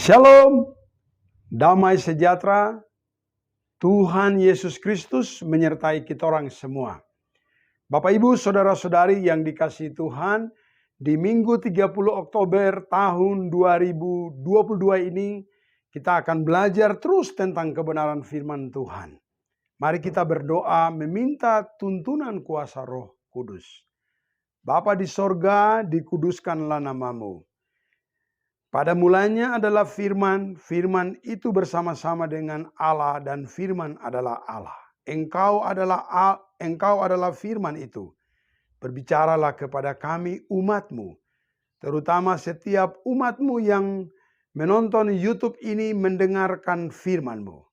Shalom, damai sejahtera, Tuhan Yesus Kristus menyertai kita orang semua. Bapak Ibu, Saudara-saudari yang dikasihi Tuhan, di Minggu 30 Oktober tahun 2022 ini, kita akan belajar terus tentang kebenaran firman Tuhan. Mari kita berdoa meminta tuntunan kuasa Roh Kudus. Bapa di sorga, dikuduskanlah namamu. Pada mulanya adalah firman, firman itu bersama-sama dengan Allah dan firman adalah Allah. Engkau adalah firman itu. Berbicaralah kepada kami umatmu, terutama setiap umatmu yang menonton YouTube ini mendengarkan firman-Mu.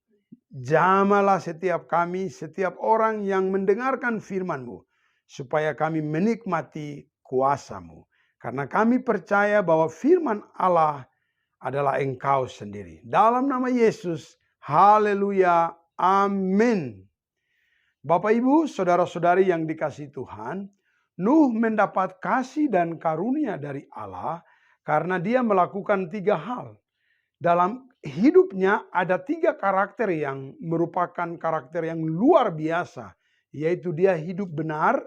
Jamalah setiap kami, setiap orang yang mendengarkan firman-Mu, supaya kami menikmati kuasa-Mu. Karena kami percaya bahwa firman Allah adalah Engkau sendiri. Dalam nama Yesus, haleluya, amin. Bapak Ibu, saudara-saudari yang dikasihi Tuhan, Nuh mendapat kasih dan karunia dari Allah karena dia melakukan 3 hal. Dalam hidupnya ada 3 karakter yang merupakan karakter yang luar biasa. Yaitu dia hidup benar,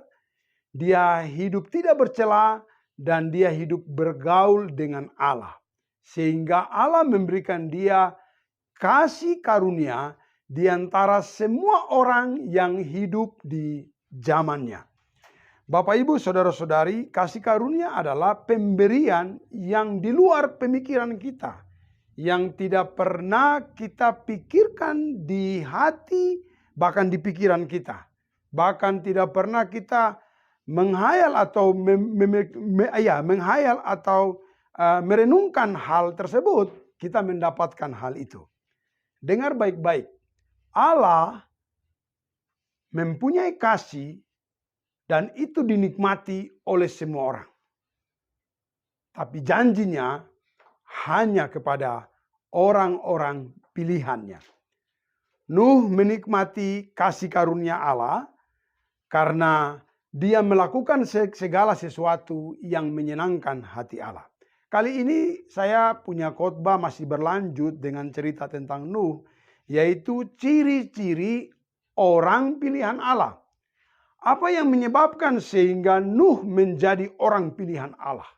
dia hidup tidak bercela, dan dia hidup bergaul dengan Allah. Sehingga Allah memberikan dia kasih karunia di antara semua orang yang hidup di zamannya. Bapak Ibu Saudara-saudari, kasih karunia adalah pemberian yang di luar pemikiran kita. Yang tidak pernah kita pikirkan di hati, bahkan di pikiran kita. Bahkan tidak pernah kita menghayal atau merenungkan hal tersebut, kita mendapatkan hal itu. Dengar baik-baik. Allah mempunyai kasih dan itu dinikmati oleh semua orang. Tapi janjinya hanya kepada orang-orang pilihannya. Nuh menikmati kasih karunia Allah karena dia melakukan segala sesuatu yang menyenangkan hati Allah. Kali ini saya punya khotbah masih berlanjut dengan cerita tentang Nuh, yaitu ciri-ciri orang pilihan Allah. Apa yang menyebabkan sehingga Nuh menjadi orang pilihan Allah?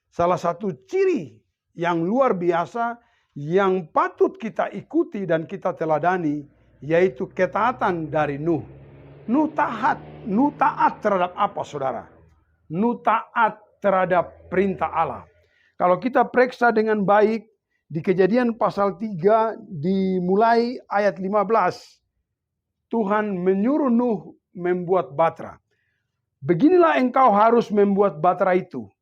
Salah satu ciri yang luar biasa yang patut kita ikuti dan kita teladani, yaitu ketaatan dari Nuh. Nuh taat terhadap apa, saudara? Nuh taat terhadap perintah Allah. Kalau kita periksa dengan baik di Kejadian pasal 3 dimulai ayat 15. Tuhan menyuruh Nuh membuat batra. Beginilah engkau harus membuat batra itu.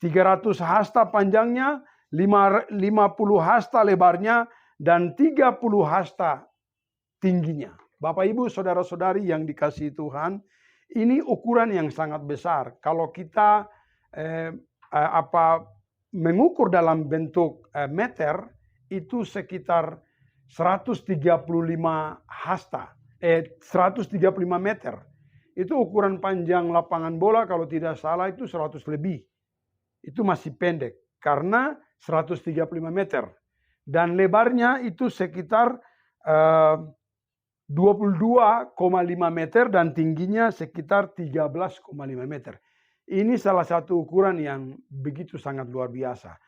300 hasta panjangnya, 50 hasta lebarnya, dan 30 hasta tingginya. Bapak Ibu Saudara-saudari yang dikasihi Tuhan, ini ukuran yang sangat besar. Kalau kita mengukur dalam bentuk meter, itu sekitar 135 hasta, 135 meter. Itu ukuran panjang lapangan bola, kalau tidak salah itu 100 lebih. Itu masih pendek karena 135 meter. Dan lebarnya itu sekitar 22,5 meter dan tingginya sekitar 13,5 meter. Ini salah satu ukuran yang begitu sangat luar biasa.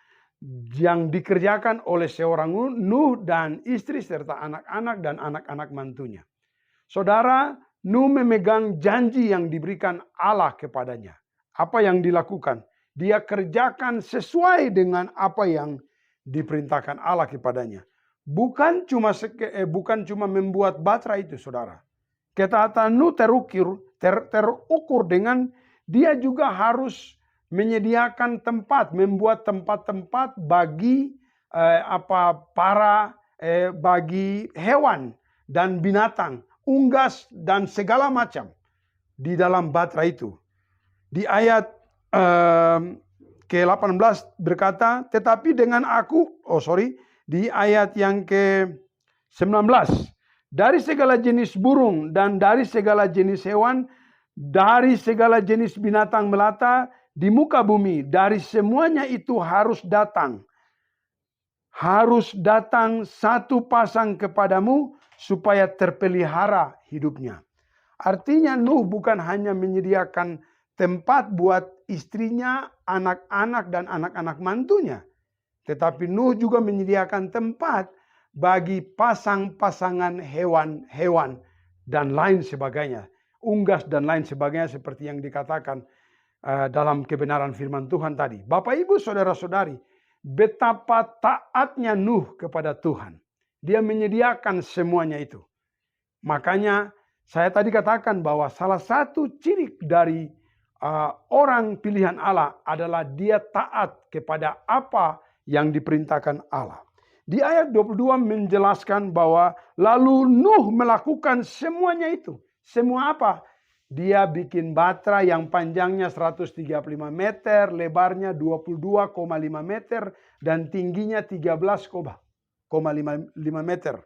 Yang dikerjakan oleh seorang Nuh dan istri serta anak-anak dan anak-anak mantunya. Saudara, Nuh memegang janji yang diberikan Allah kepadanya. Apa yang dilakukan? Dia kerjakan sesuai dengan apa yang diperintahkan Allah kepadanya. bukan cuma membuat Batra itu, saudara. Ketaatan Nuh terukur dengan dia juga harus menyediakan tempat, membuat tempat-tempat bagi bagi hewan dan binatang, unggas dan segala macam di dalam Batra itu. Di ayat ke-18 berkata, tetapi dengan di ayat yang ke-19, dari segala jenis burung dan dari segala jenis hewan, dari segala jenis binatang melata di muka bumi, dari semuanya itu harus datang satu pasang kepadamu supaya terpelihara hidupnya. Artinya Nuh bukan hanya menyediakan tempat buat istrinya, anak-anak dan anak-anak mantunya, tetapi Nuh juga menyediakan tempat bagi pasangan hewan-hewan dan lain sebagainya, unggas dan lain sebagainya, seperti yang dikatakan dalam kebenaran firman Tuhan tadi. Bapak, Ibu, saudara-saudari, betapa taatnya Nuh kepada Tuhan. Dia menyediakan semuanya itu. Makanya saya tadi katakan bahwa salah satu ciri dari orang pilihan Allah adalah dia taat kepada apa yang diperintahkan Allah. Di ayat 22 menjelaskan bahwa lalu Nuh melakukan semuanya itu. Semua apa? Dia bikin Batra yang panjangnya 135 meter, lebarnya 22,5 meter, dan tingginya 13,5 meter.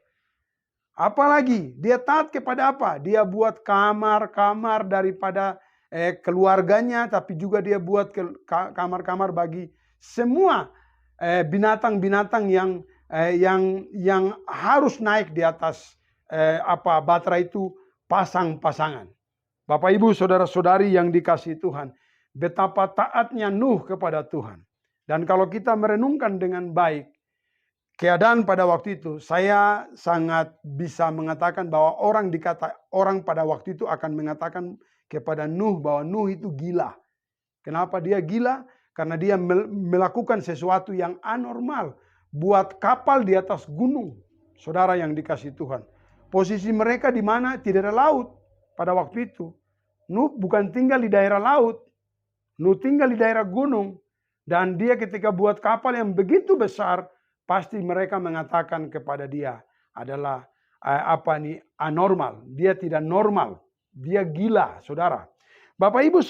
Apalagi dia taat kepada apa? Dia buat kamar-kamar daripada keluarganya, tapi juga dia buat kamar-kamar bagi semua binatang-binatang yang harus naik di atas Batra itu, pasangan-pasangan. Bapak, Ibu, saudara-saudari yang dikasihi Tuhan, betapa taatnya Nuh kepada Tuhan. Dan kalau kita merenungkan dengan baik keadaan pada waktu itu, saya sangat bisa mengatakan bahwa orang pada waktu itu akan mengatakan kepada Nuh bahwa Nuh itu gila. Kenapa dia gila? Karena dia melakukan sesuatu yang anormal. Buat kapal di atas gunung. Saudara yang dikasihi Tuhan. Posisi mereka di mana? Tidak ada laut pada waktu itu. Nuh bukan tinggal di daerah laut. Nuh tinggal di daerah gunung. Dan dia ketika buat kapal yang begitu besar, pasti mereka mengatakan kepada dia adalah anormal. Dia tidak normal. Dia gila, saudara. Bapak, Ibu,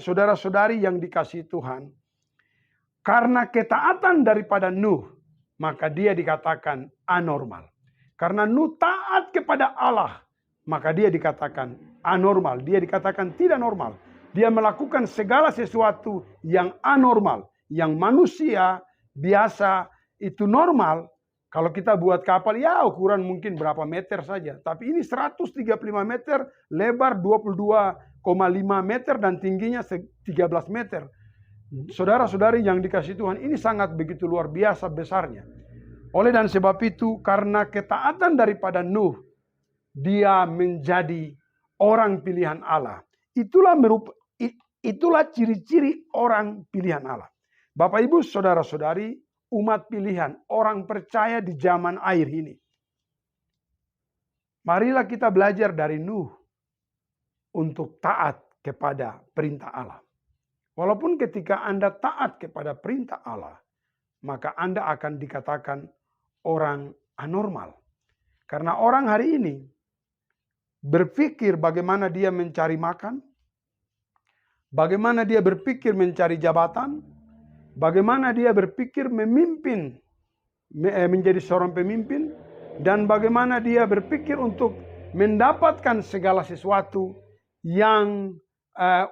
saudara-saudari yang dikasihi Tuhan. Karena ketaatan daripada Nuh, maka dia dikatakan anormal. Karena Nuh taat kepada Allah, maka dia dikatakan anormal. Dia dikatakan tidak normal. Dia melakukan segala sesuatu yang anormal. Yang manusia biasa itu normal. Kalau kita buat kapal, ya ukuran mungkin berapa meter saja. Tapi ini 135 meter, lebar 22,5 meter, dan tingginya 13 meter. Saudara-saudari yang dikasihi Tuhan, ini sangat begitu luar biasa besarnya. Oleh dan sebab itu, karena ketaatan daripada Nuh, dia menjadi orang pilihan Allah. Itulah ciri-ciri orang pilihan Allah. Bapak, Ibu, saudara-saudari, umat pilihan, orang percaya di zaman akhir ini. Marilah kita belajar dari Nuh untuk taat kepada perintah Allah. Walaupun ketika Anda taat kepada perintah Allah, maka Anda akan dikatakan orang anormal. Karena orang hari ini berpikir bagaimana dia mencari makan, bagaimana dia berpikir mencari jabatan, bagaimana dia berpikir memimpin, menjadi seorang pemimpin, dan bagaimana dia berpikir untuk mendapatkan segala sesuatu yang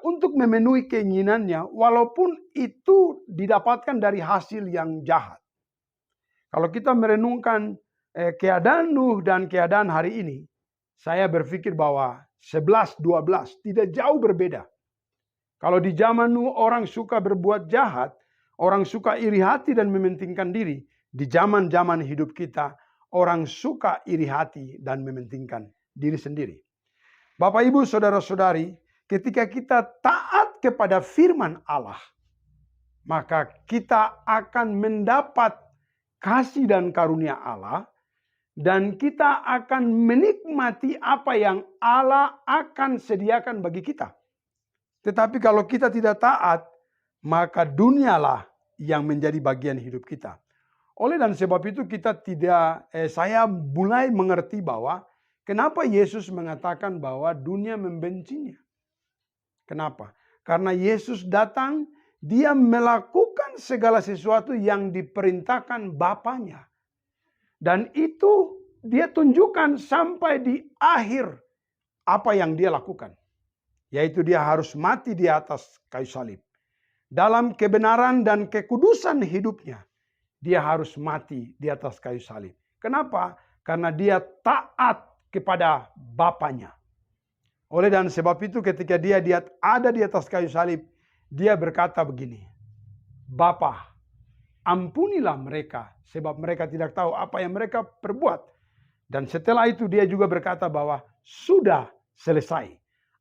untuk memenuhi keinginannya, walaupun itu didapatkan dari hasil yang jahat. Kalau kita merenungkan keadaan Nuh dan keadaan hari ini, saya berpikir bahwa 11-12 tidak jauh berbeda. Kalau di zaman Nuh orang suka berbuat jahat, orang suka iri hati dan mementingkan diri. Di zaman-zaman hidup kita, orang suka iri hati dan mementingkan diri sendiri. Bapak, Ibu, saudara-saudari, ketika kita taat kepada firman Allah, maka kita akan mendapat kasih dan karunia Allah, dan kita akan menikmati apa yang Allah akan sediakan bagi kita. Tetapi kalau kita tidak taat, maka dunialah yang menjadi bagian hidup kita. Oleh dan sebab itu saya mulai mengerti bahwa kenapa Yesus mengatakan bahwa dunia membencinya. Kenapa? Karena Yesus datang, dia melakukan segala sesuatu yang diperintahkan Bapanya. Dan itu dia tunjukkan sampai di akhir apa yang dia lakukan. Yaitu dia harus mati di atas kayu salib. Dalam kebenaran dan kekudusan hidupnya, dia harus mati di atas kayu salib. Kenapa? Karena dia taat kepada Bapanya. Oleh dan sebab itu ketika dia ada di atas kayu salib, dia berkata begini, Bapa, ampunilah mereka, sebab mereka tidak tahu apa yang mereka perbuat. Dan setelah itu dia juga berkata bahwa sudah selesai.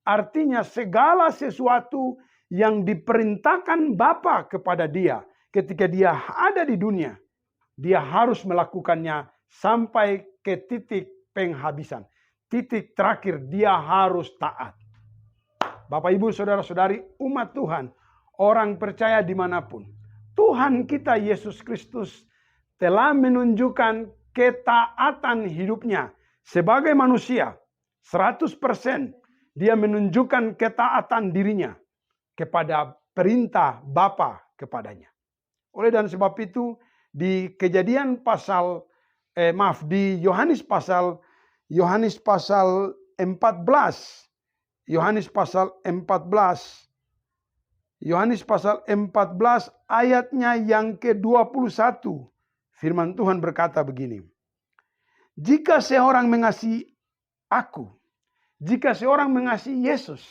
Artinya segala sesuatu yang diperintahkan Bapa kepada dia ketika dia ada di dunia, dia harus melakukannya sampai ke titik penghabisan. Titik terakhir dia harus taat. Bapak, Ibu, Saudara-saudari, umat Tuhan, orang percaya dimanapun, Tuhan kita Yesus Kristus telah menunjukkan ketaatan hidupnya sebagai manusia 100%. Dia menunjukkan ketaatan dirinya kepada perintah Bapa kepadanya. Oleh dan sebab itu di Kejadian di Yohanes pasal 14 ayatnya yang ke-21. Firman Tuhan berkata begini. Jika seorang mengasihi aku, jika seorang mengasihi Yesus,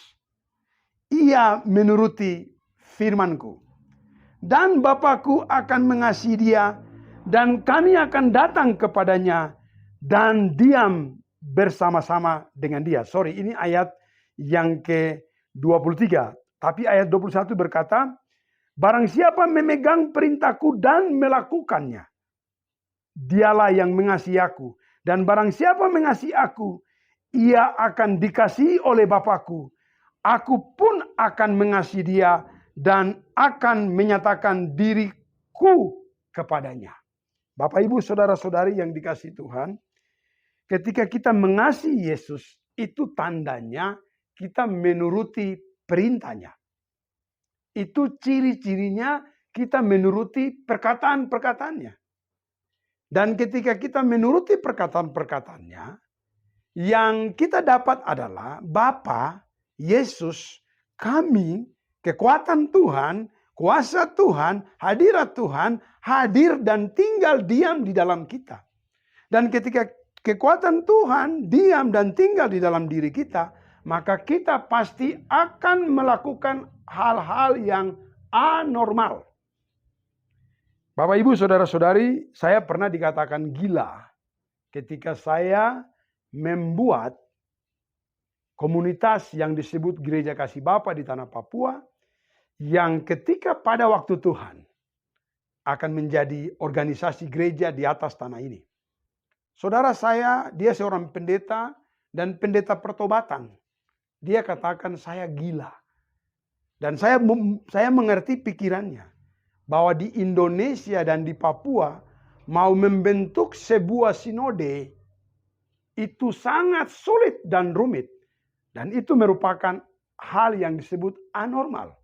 ia menuruti firman-Ku. Dan Bapa-Ku akan mengasihi dia, dan kami akan datang kepadanya dan diam bersama-sama dengan dia. Sorry, ini ayat yang ke-23. Tapi ayat 21 berkata, barang siapa memegang perintahku dan melakukannya, dialah yang mengasihi aku. Dan barang siapa mengasihi aku, ia akan dikasihi oleh Bapa-Ku. Aku pun akan mengasihi dia dan akan menyatakan diriku kepadanya. Bapak, Ibu, Saudara-saudari yang dikasihi Tuhan, ketika kita mengasihi Yesus, itu tandanya kita menuruti perintahnya. Itu ciri-cirinya kita menuruti perkataan-perkataannya. Dan ketika kita menuruti perkataan-perkataannya, yang kita dapat adalah Bapa, Yesus, kami, kekuatan Tuhan, kuasa Tuhan, hadirat Tuhan, hadir dan tinggal diam di dalam kita. Dan ketika kekuatan Tuhan diam dan tinggal di dalam diri kita, maka kita pasti akan melakukan hal-hal yang anormal. Bapak, Ibu, Saudara-saudari, saya pernah dikatakan gila ketika saya membuat komunitas yang disebut Gereja Kasih Bapa di Tanah Papua, yang ketika pada waktu Tuhan akan menjadi organisasi gereja di atas tanah ini. Saudara saya, dia seorang pendeta dan pendeta pertobatan. Dia katakan saya gila. Dan saya mengerti pikirannya. Bahwa di Indonesia dan di Papua mau membentuk sebuah sinode itu sangat sulit dan rumit. Dan itu merupakan hal yang disebut anormal.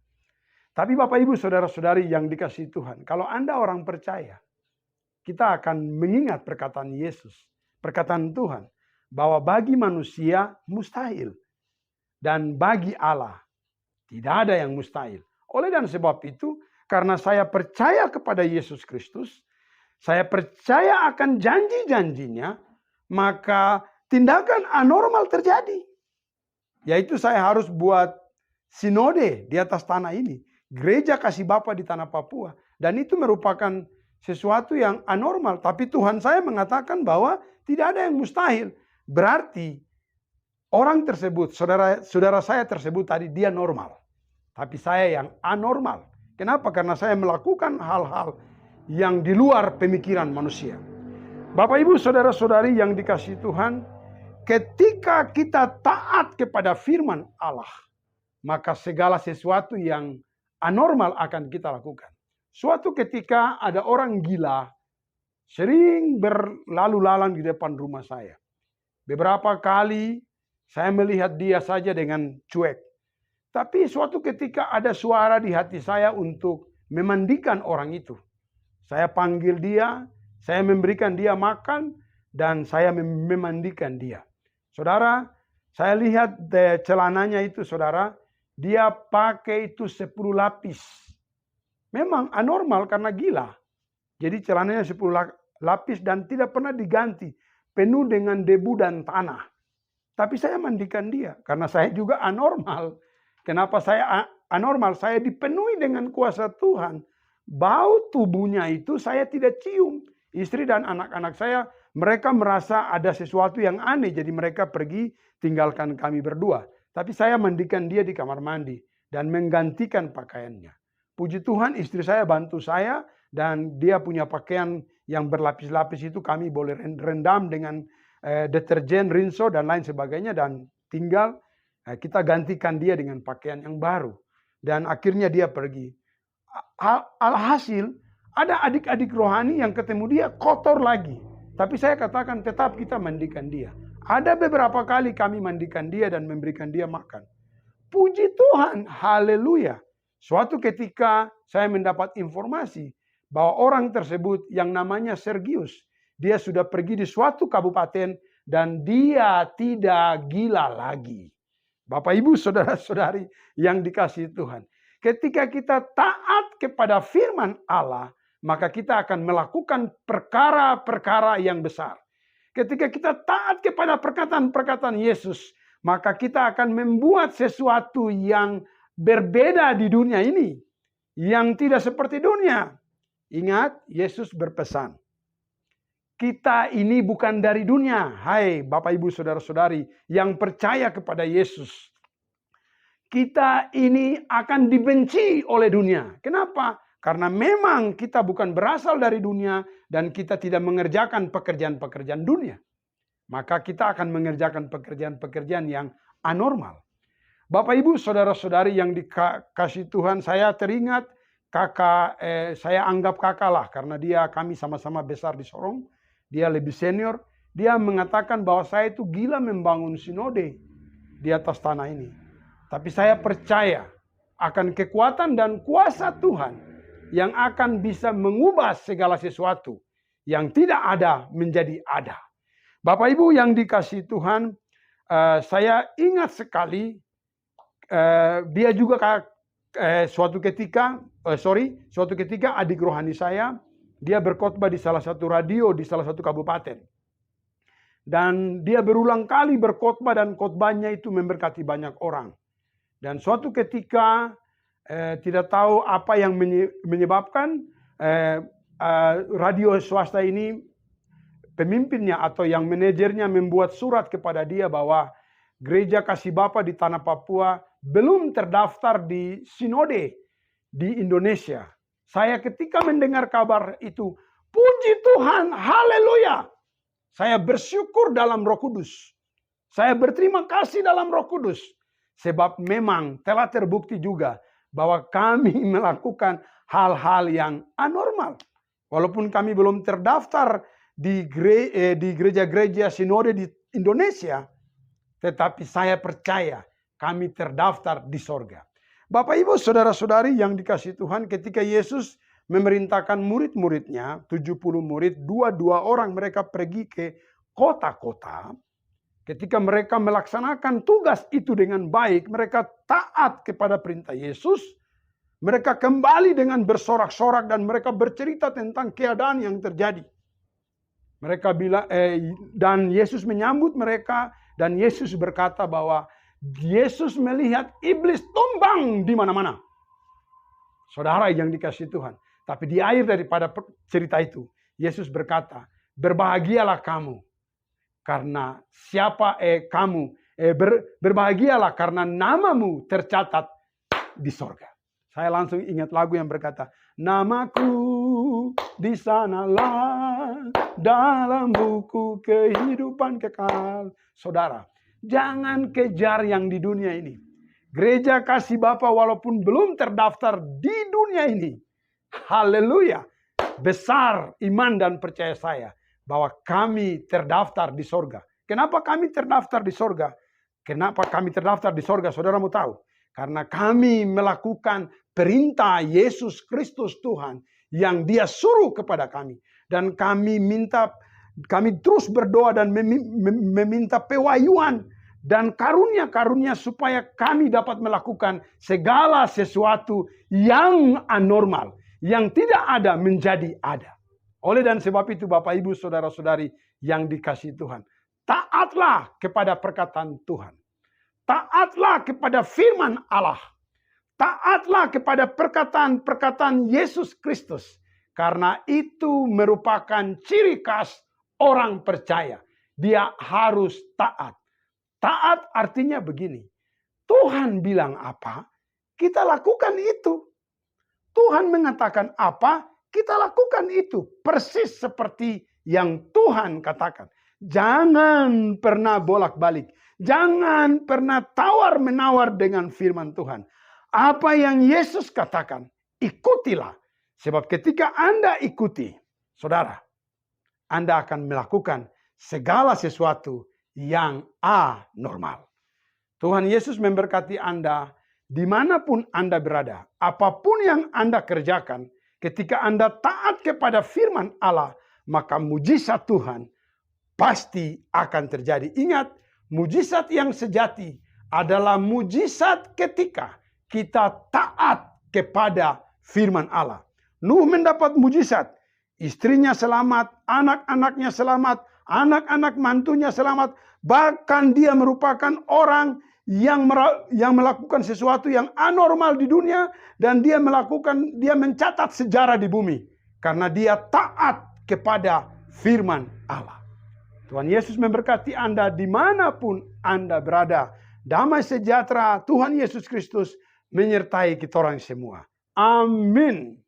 Tapi Bapak, Ibu, Saudara-saudari yang dikasihi Tuhan, kalau Anda orang percaya, kita akan mengingat perkataan Yesus, perkataan Tuhan, bahwa bagi manusia mustahil. Dan bagi Allah tidak ada yang mustahil. Oleh dan sebab itu, karena saya percaya kepada Yesus Kristus, saya percaya akan janji-janjinya, maka tindakan anormal terjadi. Yaitu saya harus buat sinode di atas tanah ini. Gereja Kasih Bapa di Tanah Papua. Dan itu merupakan sesuatu yang anormal. Tapi Tuhan saya mengatakan bahwa tidak ada yang mustahil. Berarti orang tersebut, saudara saya tersebut tadi, dia normal. Tapi saya yang anormal. Kenapa? Karena saya melakukan hal-hal yang di luar pemikiran manusia. Bapak, Ibu, saudara-saudari yang dikasihi Tuhan, ketika kita taat kepada firman Allah, maka segala sesuatu yang anormal akan kita lakukan. Suatu ketika ada orang gila sering berlalu lalang di depan rumah saya. Beberapa kali saya melihat dia saja dengan cuek. Tapi suatu ketika ada suara di hati saya untuk memandikan orang itu. Saya panggil dia, saya memberikan dia makan, dan saya memandikan dia. Saudara, saya lihat celananya itu, saudara, dia pakai itu 10 lapis. Memang anormal karena gila. Jadi celananya 10 lapis dan tidak pernah diganti. Penuh dengan debu dan tanah. Tapi saya mandikan dia karena saya juga anormal. Kenapa saya anormal? Saya dipenuhi dengan kuasa Tuhan. Bau tubuhnya itu saya tidak cium. Istri dan anak-anak saya, mereka merasa ada sesuatu yang aneh. Jadi mereka pergi tinggalkan kami berdua. Tapi saya mandikan dia di kamar mandi dan menggantikan pakaiannya. Puji Tuhan, istri saya bantu saya dan dia punya pakaian yang berlapis-lapis itu kami boleh rendam dengan deterjen, rinso dan lain sebagainya, dan tinggal kita gantikan dia dengan pakaian yang baru. Dan akhirnya dia pergi. Alhasil ada adik-adik rohani yang ketemu dia kotor lagi. Tapi saya katakan tetap kita mandikan dia. Ada beberapa kali kami mandikan dia dan memberikan dia makan. Puji Tuhan, haleluya. Suatu ketika saya mendapat informasi bahwa orang tersebut yang namanya Sergius, dia sudah pergi di suatu kabupaten dan dia tidak gila lagi. Bapak, Ibu, saudara-saudari yang dikasihi Tuhan. Ketika kita taat kepada firman Allah, maka kita akan melakukan perkara-perkara yang besar. Ketika kita taat kepada perkataan-perkataan Yesus, maka kita akan membuat sesuatu yang berbeda di dunia ini. Yang tidak seperti dunia. Ingat, Yesus berpesan. Kita ini bukan dari dunia. Hai Bapak, Ibu, saudara-saudari yang percaya kepada Yesus. Kita ini akan dibenci oleh dunia. Kenapa? Karena memang kita bukan berasal dari dunia dan kita tidak mengerjakan pekerjaan-pekerjaan dunia. Maka kita akan mengerjakan pekerjaan-pekerjaan yang anormal. Bapak, Ibu, saudara-saudari yang dikasih Tuhan, saya teringat kakak, saya anggap kakak lah karena kami sama-sama besar di Sorong. Dia lebih senior. Dia mengatakan bahwa saya itu gila membangun sinode di atas tanah ini. Tapi saya percaya akan kekuatan dan kuasa Tuhan yang akan bisa mengubah segala sesuatu yang tidak ada menjadi ada. Bapak, Ibu yang dikasihi Tuhan, saya ingat sekali dia juga suatu ketika adik rohani saya, dia berkhotbah di salah satu radio di salah satu kabupaten. Dan dia berulang kali berkhotbah dan khotbahnya itu memberkati banyak orang. Dan suatu ketika tidak tahu apa yang menyebabkan radio swasta ini, pemimpinnya atau yang manajernya membuat surat kepada dia bahwa Gereja Kasih Bapa di Tanah Papua belum terdaftar di sinode di Indonesia. Saya ketika mendengar kabar itu, puji Tuhan, haleluya. Saya bersyukur dalam Roh Kudus. Saya berterima kasih dalam Roh Kudus. Sebab memang telah terbukti juga bahwa kami melakukan hal-hal yang anormal. Walaupun kami belum terdaftar di gereja-gereja sinode di Indonesia, tetapi saya percaya kami terdaftar di sorga. Bapak, Ibu, saudara-saudari yang dikasihi Tuhan, ketika Yesus memerintahkan murid-muridnya, 70 murid, 22 orang mereka pergi ke kota-kota. Ketika mereka melaksanakan tugas itu dengan baik, mereka taat kepada perintah Yesus. Mereka kembali dengan bersorak-sorak dan mereka bercerita tentang keadaan yang terjadi. Mereka bilang, dan Yesus menyambut mereka dan Yesus berkata bahwa Yesus melihat iblis tumbang di mana-mana. Saudara yang dikasihi Tuhan. Tapi di akhir daripada cerita itu, Yesus berkata, berbahagialah kamu. Karena berbahagialah karena namamu tercatat di sorga. Saya langsung ingat lagu yang berkata, namaku di sanalah dalam buku kehidupan kekal. Saudara, jangan kejar yang di dunia ini. Gereja Kasih Bapa walaupun belum terdaftar di dunia ini, haleluya, besar iman dan percaya saya bahwa kami terdaftar di sorga. Kenapa kami terdaftar di sorga? Kenapa kami terdaftar di sorga? Saudara mau tahu? Karena kami melakukan perintah Yesus Kristus Tuhan yang Dia suruh kepada kami. Dan kami terus berdoa dan meminta pewahyuan dan karunia-karunia supaya kami dapat melakukan segala sesuatu yang anormal, yang tidak ada menjadi ada. Oleh dan sebab itu Bapak Ibu Saudara-saudari yang dikasihi Tuhan, taatlah kepada perkataan Tuhan. Taatlah kepada firman Allah. Taatlah kepada perkataan-perkataan Yesus Kristus. Karena itu merupakan ciri khas orang percaya. Dia harus taat. Taat artinya begini. Tuhan bilang apa, kita lakukan itu. Tuhan mengatakan apa, kita lakukan itu. Persis seperti yang Tuhan katakan. Jangan pernah bolak-balik. Jangan pernah tawar-menawar dengan firman Tuhan. Apa yang Yesus katakan, ikutilah. Sebab ketika Anda ikuti, saudara, Anda akan melakukan segala sesuatu yang anormal. Tuhan Yesus memberkati Anda dimanapun Anda berada. Apapun yang Anda kerjakan, ketika Anda taat kepada firman Allah, maka mujizat Tuhan pasti akan terjadi. Ingat, mujizat yang sejati adalah mujizat ketika kita taat kepada firman Allah. Nuh mendapat mujizat. Istrinya selamat, anak-anaknya selamat, anak-anak mantunya selamat. Bahkan dia merupakan orang yang melakukan sesuatu yang anormal di dunia. Dan dia mencatat sejarah di bumi. Karena dia taat kepada firman Allah. Tuhan Yesus memberkati Anda dimanapun Anda berada. Damai sejahtera Tuhan Yesus Kristus menyertai kita orang semua. Amin.